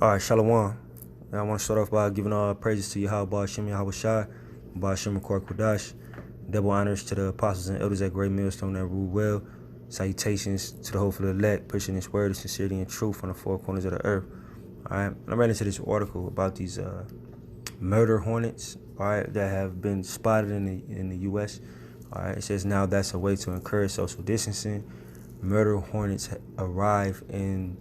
All right, Shalom. I want to start off by giving all praises to Yahweh Shem Yahweh Shai, Shem Kodash. Double honors to the apostles and elders at Great Millstone that rule well. Salutations to the hopeful elect, pushing this word of sincerity and truth on the four corners of the earth. All right, I ran into this article about these murder hornets, all right, that have been spotted in the U.S. All right, it says now that's a way to encourage social distancing. Murder hornets arrive in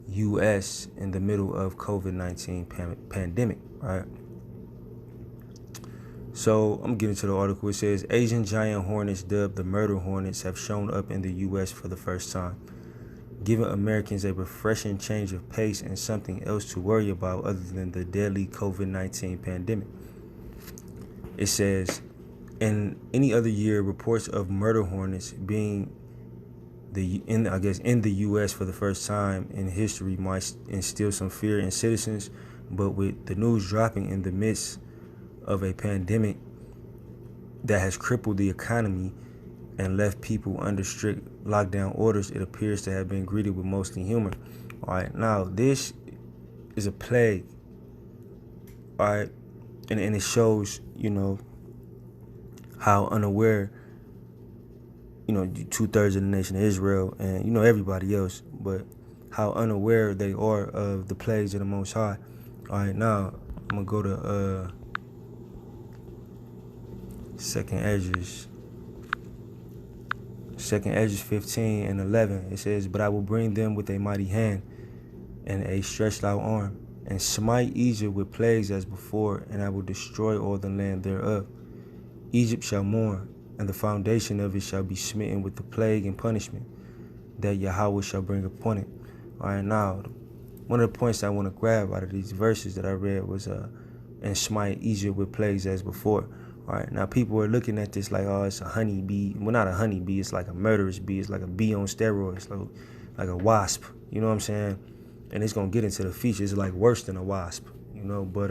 U.S. in the middle of COVID-19 pandemic, right? So I'm getting to the article. It says Asian giant hornets, dubbed the murder hornets, have shown up in the U.S. for the first time, giving Americans a refreshing change of pace and something else to worry about other than the deadly COVID-19 pandemic. It says, in any other year, reports of murder hornets being in the U.S. for the first time in history might instill some fear in citizens, but with the news dropping in the midst of a pandemic that has crippled the economy and left people under strict lockdown orders, it appears to have been greeted with mostly humor. All right, now this is a plague. All right, and it shows, how unaware, 2/3 of the nation of Israel and, everybody else, but how unaware they are of the plagues of the Most High. All right, now I'm going to go to Second Ezra's 15 and 11. It says, but I will bring them with a mighty hand and a stretched out arm, and smite Egypt with plagues as before, and I will destroy all the land thereof. Egypt shall mourn, and the foundation of it shall be smitten with the plague and punishment that Yahweh shall bring upon it. All right, now, one of the points I want to grab out of these verses that I read was, and smite Egypt with plagues as before. All right, now people are looking at this like, oh, it's a honey bee. Well, not a honey bee, it's like a murderous bee. It's like a bee on steroids, like a wasp. You know what I'm saying? And it's going to get into the features. It's like worse than a wasp, but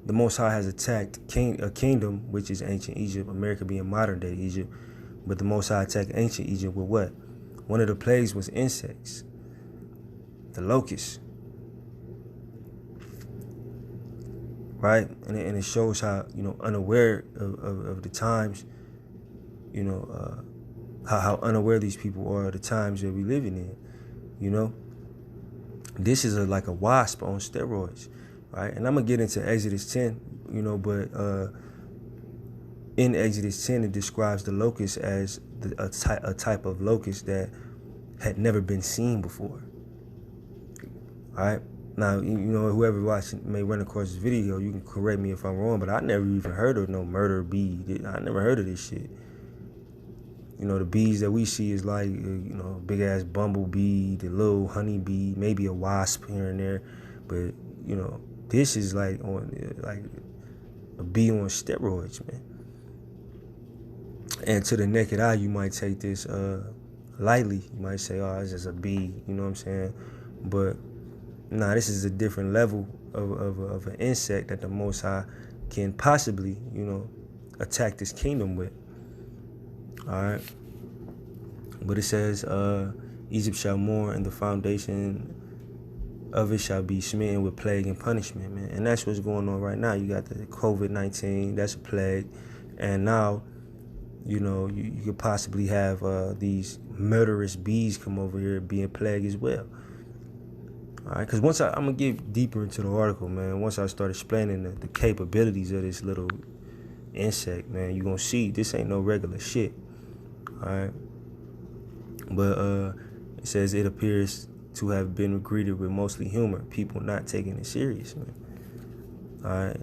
the Most High has attacked a kingdom, which is ancient Egypt, America being modern day Egypt. But the Most High attacked ancient Egypt with what? One of the plagues was insects, the locust. Right? And it shows how, unaware of the times, how unaware these people are of the times that we living in, This is like a wasp on steroids. Right, and I'm going to get into Exodus 10, but in Exodus 10, it describes the locust as a type of locust that had never been seen before. All right, now, whoever watching may run across this video, you can correct me if I'm wrong, but I never even heard of no murder bee. I never heard of this shit. The bees that we see is like, big ass bumblebee, the little honey bee, maybe a wasp here and there, but, this is like a bee on steroids, man. And to the naked eye, you might take this lightly. You might say, oh, it's just a bee, you know what I'm saying? But nah, this is a different level of an insect that the Most High can possibly, attack this kingdom with. All right. But it says, Egypt shall mourn, and the foundation of it shall be smitten with plague and punishment, man. And that's what's going on right now. You got the COVID-19, that's a plague. And now, you could possibly have these murderous bees come over here being plague as well. All right, because once I'm going to get deeper into the article, man, once I start explaining the capabilities of this little insect, man, you're going to see this ain't no regular shit. All right. But it says it appears to have been greeted with mostly humor, people not taking it serious, man. All right.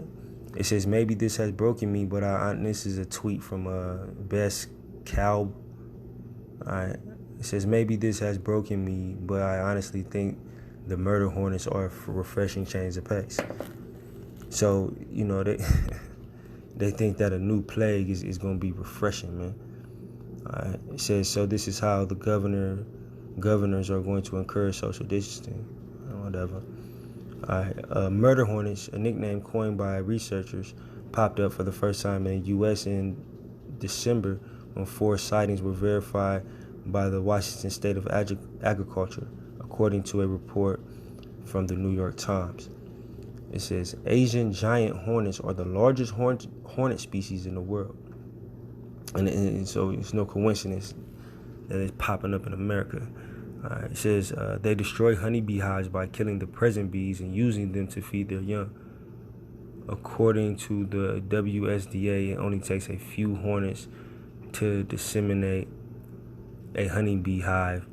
It says, maybe this has broken me, but this is a tweet from Best Cow. All right. It says, maybe this has broken me, but I honestly think the murder hornets are a refreshing change of pace. So, they think that a new plague is going to be refreshing, man. All right. It says, so this is how the governors are going to encourage social distancing, whatever. All right. Murder hornets, a nickname coined by researchers, popped up for the first time in the U.S. in December when 4 sightings were verified by the Washington State of Agriculture, according to a report from the New York Times. It says Asian giant hornets are the largest hornet species in the world. And so it's no coincidence that it's popping up in America. It says they destroy honeybee hives by killing the present bees and using them to feed their young. According to the WSDA, it only takes a few hornets to disseminate a honeybee hive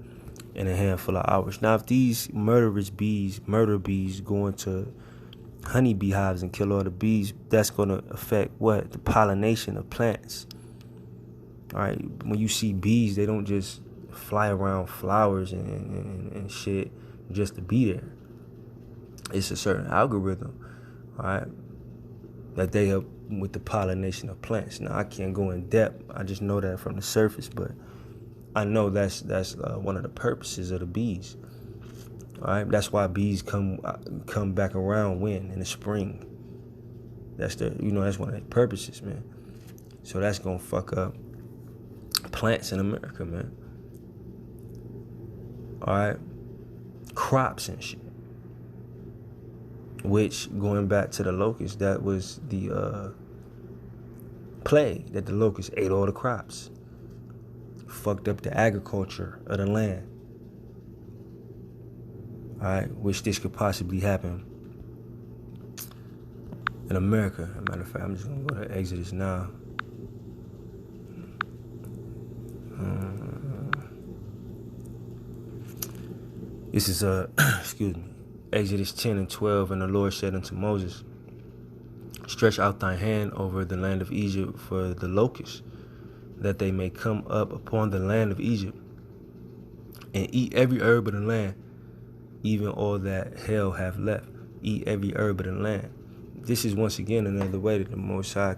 in a handful of hours. Now, if these murder bees go into honeybee hives and kill all the bees, that's going to affect what? The pollination of plants. All right, when you see bees, they don't just fly around flowers and shit just to be there. It's a certain algorithm, all right, that they help with the pollination of plants. Now, I can't go in depth. I just know that from the surface, but I know that's one of the purposes of the bees. All right, that's why bees come back around when in the spring. That's that's one of their purposes, man. So that's gonna fuck up plants in America, man. All right, crops and shit. Which, going back to the locust, that was the plague, that the locust ate all the crops, fucked up the agriculture of the land. All right, which this could possibly happen in America. As a matter of fact, I'm just gonna go to Exodus now. This is excuse me, Exodus 10 and 12, and the Lord said unto Moses, stretch out thy hand over the land of Egypt for the locusts, that they may come up upon the land of Egypt, and eat every herb of the land, even all that hell have left. Eat every herb of the land. This is once again another way that the Most High,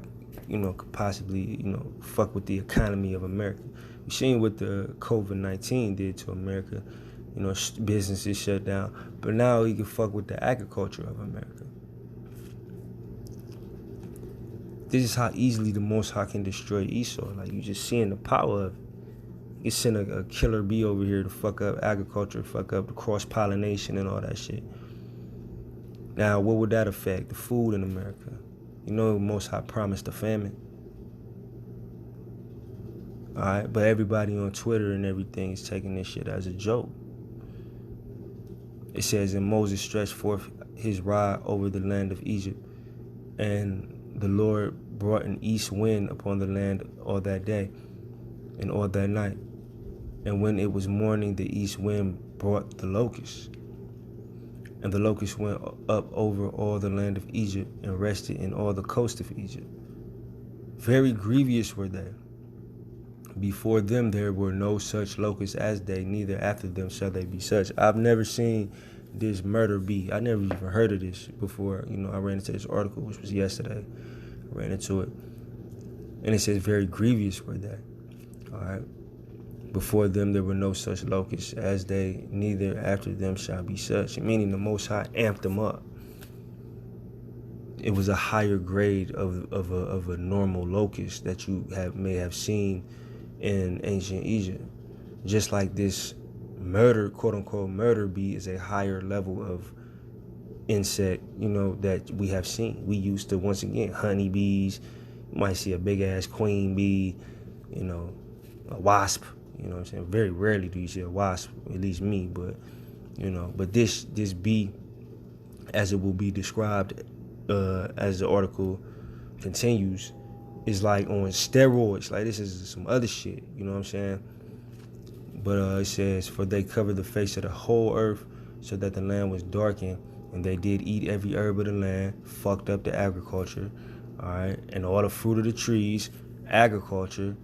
could possibly, fuck with the economy of America. We've seen what the COVID-19 did to America. Businesses shut down, but now he can fuck with the agriculture of America. This is how easily the Most High can destroy Esau. Like, you just seeing the power of it. You send a killer bee over here to fuck up agriculture, fuck up the cross-pollination and all that shit. Now, what would that affect? The food in America. Most High promised a famine. All right, but everybody on Twitter and everything is taking this shit as a joke. It says, and Moses stretched forth his rod over the land of Egypt, and the Lord brought an east wind upon the land all that day and all that night. And when it was morning, the east wind brought the locusts. And the locusts went up over all the land of Egypt and rested in all the coast of Egypt. Very grievous were they. Before them there were no such locusts as they, neither after them shall they be such. I've never seen this murder bee. I never even heard of this before. I ran into this article, which was yesterday. I ran into it. And it says, very grievous were they. All right. Before them there were no such locusts as they, neither after them shall be such. Meaning the Most High amped them up. It was a higher grade of a normal locust that you may have seen in ancient Egypt. Just like this quote unquote murder bee is a higher level of insect, that we have seen. We used to, once again, honeybees. You might see a big ass queen bee, a wasp. What I'm saying? Very rarely do you see a wasp, at least me, but but this bee, as it will be described as the article continues, is like on steroids. Like, this is some other shit, you know what I'm saying? But it says, for they covered the face of the whole earth, so that the land was darkened, and they did eat every herb of the land, fucked up the agriculture, all right, and all the fruit of the trees, agriculture,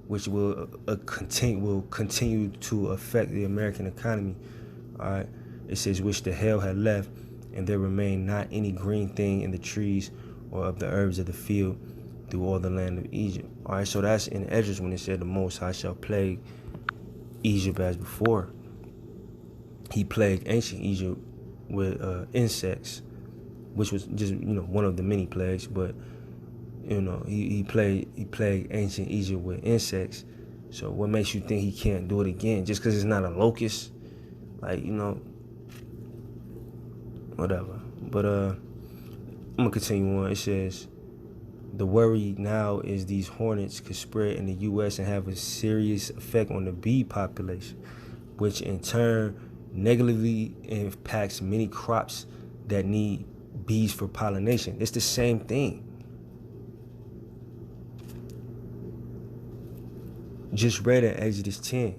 which will continue to affect the American economy, all right. It says, which the hell had left, and there remained not any green thing in the trees or of the herbs of the field through all the land of Egypt. All right, so that's in Esdras when it said the Most High shall plague Egypt as before. He plagued ancient Egypt with insects, which was just one of the many plagues. But he plagued ancient Egypt with insects. So what makes you think he can't do it again? Just because it's not a locust, Like, whatever. But I'm gonna continue on. It says, the worry now is these hornets could spread in the U.S. and have a serious effect on the bee population, which in turn negatively impacts many crops that need bees for pollination. It's the same thing. Just read in Exodus 10,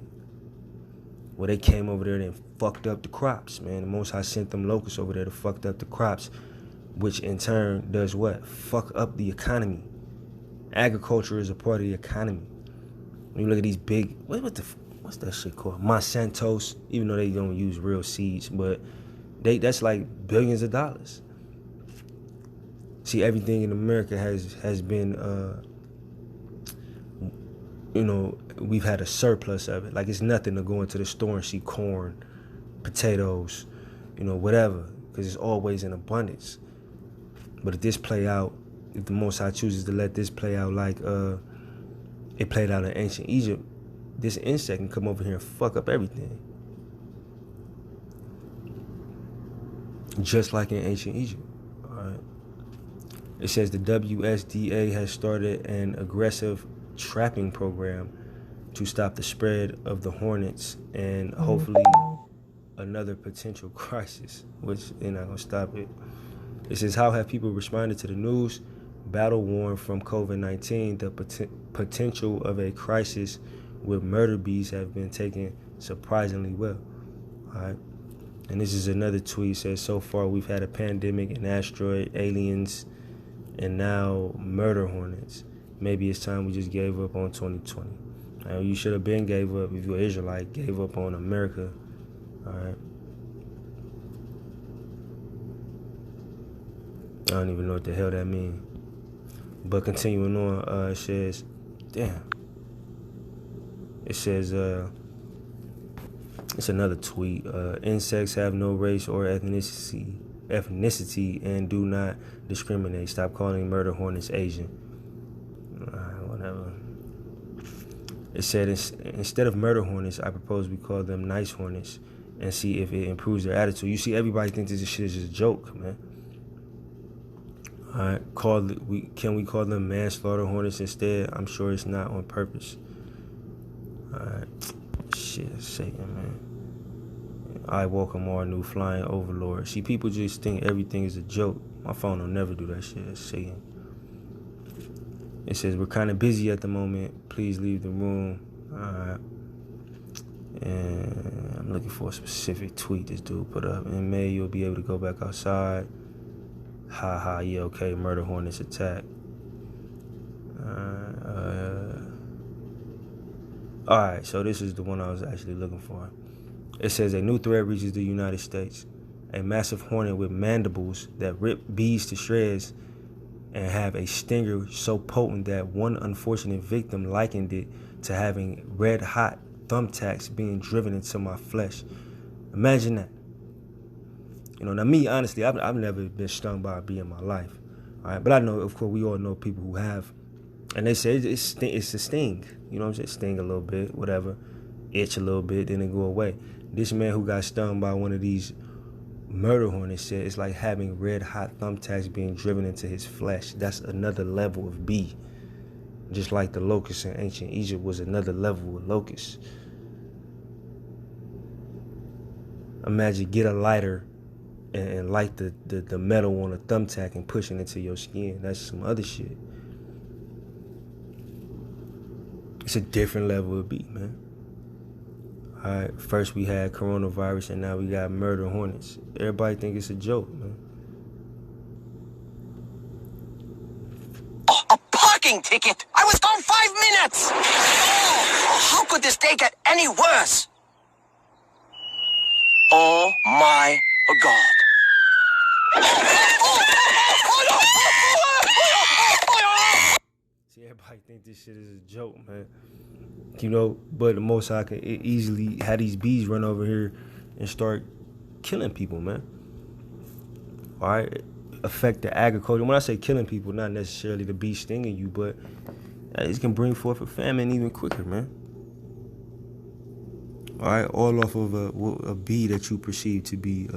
where they came over there and fucked up the crops, man. The Most High sent them locusts over there to fuck up the crops, which in turn does what? Fuck up the economy. Agriculture is a part of the economy. When you look at these big, what's that shit called? Monsanto's, even though they don't use real seeds, but that's like billions of dollars. See, everything in America has been, we've had a surplus of it. Like, it's nothing to go into the store and see corn, potatoes, whatever, because it's always in abundance. But if this play out, if the Most High chooses to let this play out like it played out in ancient Egypt, this insect can come over here and fuck up everything. Just like in ancient Egypt. All right. It says the WSDA has started an aggressive trapping program to stop the spread of the hornets and hopefully another potential crisis, which they're not gonna stop it. It says, how have people responded to the news? Battle worn from COVID-19, the potential of a crisis with murder bees have been taken surprisingly well. All right. And this is another tweet. It says, so far we've had a pandemic, an asteroid, aliens, and now murder hornets. Maybe it's time we just gave up on 2020. You should have been gave up, if you're an Israelite, gave up on America. All right. I don't even know what the hell that means. But continuing on, it says, damn. It says, it's another tweet. Insects have no race or ethnicity and do not discriminate. Stop calling murder hornets Asian. Whatever. It said, instead of murder hornets, I propose we call them nice hornets and see if it improves their attitude. You see, everybody thinks this shit is just a joke, man. All right, can we call them manslaughter hornets instead? I'm sure it's not on purpose. All right, shit, Satan, man. I welcome our new flying overlord. See, people just think everything is a joke. My phone will never do that shit. It's Satan. It says, we're kind of busy at the moment. Please leave the room. All right. And I'm looking for a specific tweet this dude put up. In May, you'll be able to go back outside. Ha ha, yeah, okay, murder hornets attack. Alright, so this is the one I was actually looking for. It says, a new threat reaches the United States. A massive hornet with mandibles that rip bees to shreds and have a stinger so potent that one unfortunate victim likened it to having red-hot thumbtacks being driven into my flesh. Imagine that. Now me, honestly, I've never been stung by a bee in my life. All right, but I know, of course, we all know people who have. And they say it's a sting. You know what I'm saying? Sting a little bit, whatever. Itch a little bit, then it go away. This man who got stung by one of these murder hornets said it's like having red-hot thumbtacks being driven into his flesh. That's another level of bee. Just like the locust in ancient Egypt was another level of locust. Imagine, get a lighter and light the metal on a thumbtack and push it into your skin. That's some other shit. It's a different level of beat, man. All right, first we had coronavirus and now we got murder hornets. Everybody think it's a joke, man. Oh, a parking ticket! I was gone 5 minutes! Oh, how could this day get any worse? Oh my God. See, everybody think this shit is a joke, man. But the Most High can easily have these bees run over here and start killing people, man. All right? Affect the agriculture. When I say killing people, not necessarily the bee stinging you, but it can bring forth a famine even quicker, man. All right, all off of a bee that you perceive to be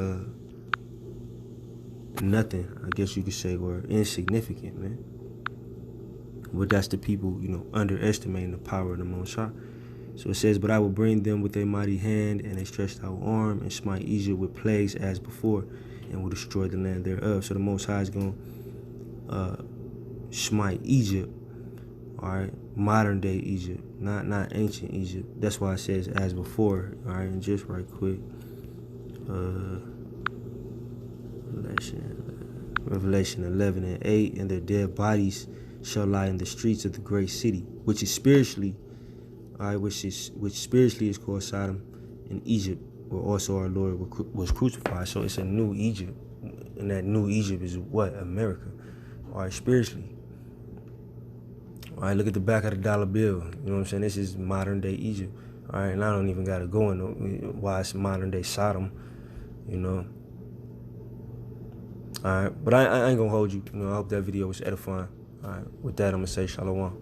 nothing, I guess you could say, or insignificant, man. But that's the people, underestimating the power of the Most High. So it says, but I will bring them with a mighty hand and a stretched out arm and smite Egypt with plagues as before and will destroy the land thereof. So the Most High is going to smite Egypt, all right, modern day Egypt, not ancient Egypt. That's why it says as before, all right, and just right quick, Revelation 11:8, and their dead bodies shall lie in the streets of the great city, which is spiritually, all right, which spiritually is called Sodom and Egypt, where also our Lord was crucified. So it's a new Egypt, and that new Egypt is what? America, all right, spiritually. All right, look at the back of the dollar bill. You know what I'm saying? This is modern day Egypt. All right, and I don't even got to go into why it's modern day Sodom, All right, but I ain't going to hold you. I hope that video was edifying. All right, with that, I'm going to say shalom.